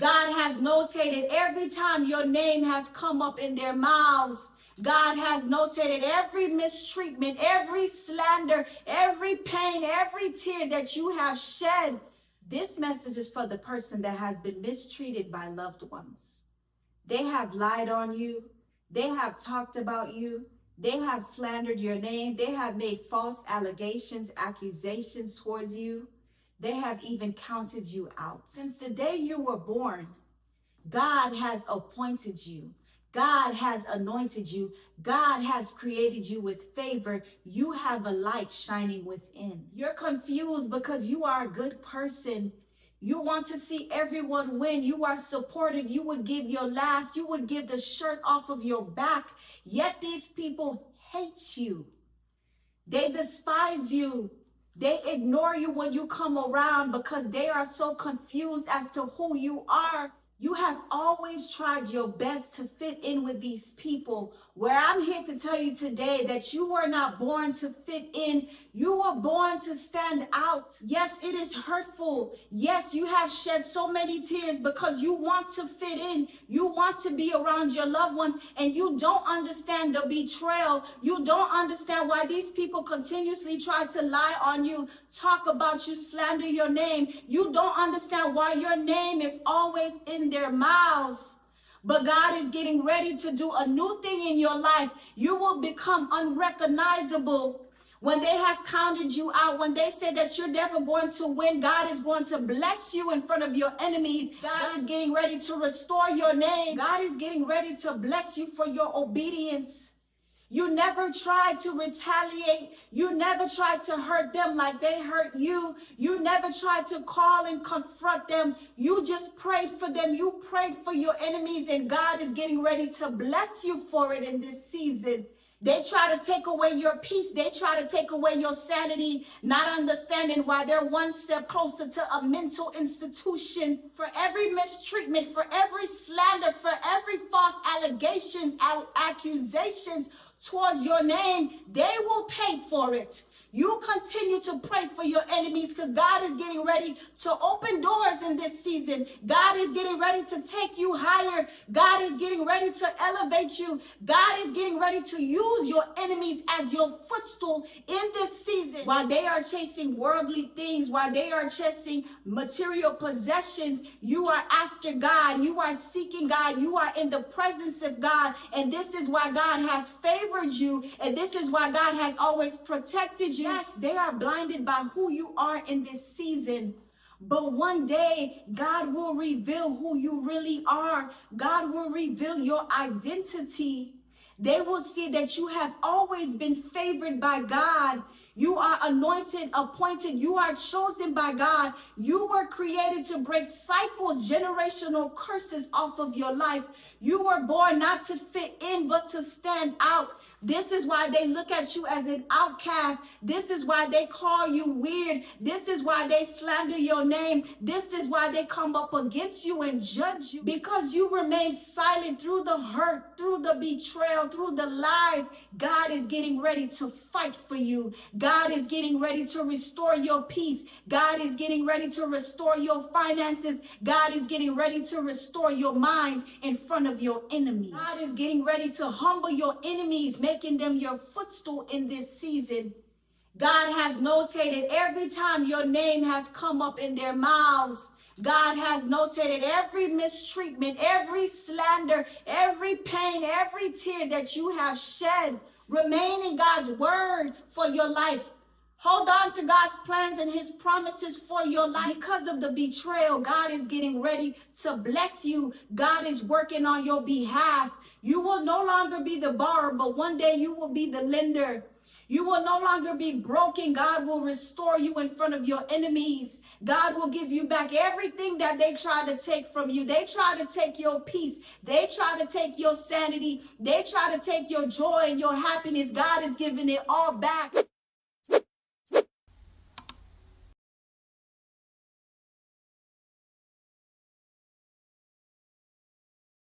God has notated every time your name has come up in their mouths. God has notated every mistreatment, every slander, every pain, every tear that you have shed. This message is for the person that has been mistreated by loved ones. They have lied on you. They have talked about you. They have slandered your name. They have made false allegations, accusations towards you. They have even counted you out. Since the day you were born, God has appointed you. God has anointed you. God has created you with favor. You have a light shining within. You're confused because you are a good person. You want to see everyone win. You are supportive. You would give your last. You would give the shirt off of your back. Yet these people hate you. They despise you. They ignore you when you come around because they are so confused as to who you are. You have always tried your best to fit in with these people, where I'm here to tell you today that you were not born to fit in. You were born to stand out. Yes, it is hurtful. Yes, you have shed so many tears because you want to fit in. You want to be around your loved ones, and you don't understand the betrayal. You don't understand why these people continuously try to lie on you, talk about you, slander your name. You don't understand why your name is always in their mouths. But God is getting ready to do a new thing in your life. You will become unrecognizable. When they have counted you out, when they say that you're never going to win, God is going to bless you in front of your enemies. God is getting ready to restore your name. God is getting ready to bless you for your obedience. You never tried to retaliate. You never tried to hurt them like they hurt you. You never tried to call and confront them. You just prayed for them. You prayed for your enemies, and God is getting ready to bless you for it in this season. They try to take away your peace. They try to take away your sanity, not understanding why they're one step closer to a mental institution. For every mistreatment, for every slander, for every false allegations, accusations towards your name, they will pay for it. You continue to pray for your enemies because God is getting ready to open doors in this season. God is getting ready to take you higher. God is getting ready to elevate you. God is getting ready to use your enemies as your footstool in this season. While they are chasing worldly things, while they are chasing material possessions, you are after God. You are seeking God. You are in the presence of God. And this is why God has favored you. And this is why God has always protected you. Yes, they are blinded by who you are in this season. But one day, God will reveal who you really are. God will reveal your identity. They will see that you have always been favored by God. You are anointed, appointed. You are chosen by God. You were created to break cycles, generational curses off of your life. You were born not to fit in, but to stand out. This is why they look at you as an outcast. This is why they call you weird. This is why they slander your name. This is why they come up against you and judge you. Because you remain silent through the hurt, through the betrayal, through the lies. God is getting ready to fight for you. God is getting ready to restore your peace. God is getting ready to restore your finances. God is getting ready to restore your minds in front of your enemies. God is getting ready to humble your enemies, making them your footstool in this season. God has notated every time your name has come up in their mouths. God has notated every mistreatment, every slander, every pain, every tear that you have shed. Remain in God's word for your life. Hold on to God's plans and his promises for your life. Because of the betrayal, God is getting ready to bless you. God is working on your behalf. You will no longer be the borrower, but one day you will be the lender. You will no longer be broken. God will restore you in front of your enemies. God will give you back everything that they try to take from you. They try to take your peace. They try to take your sanity. They try to take your joy and your happiness. God is giving it all back.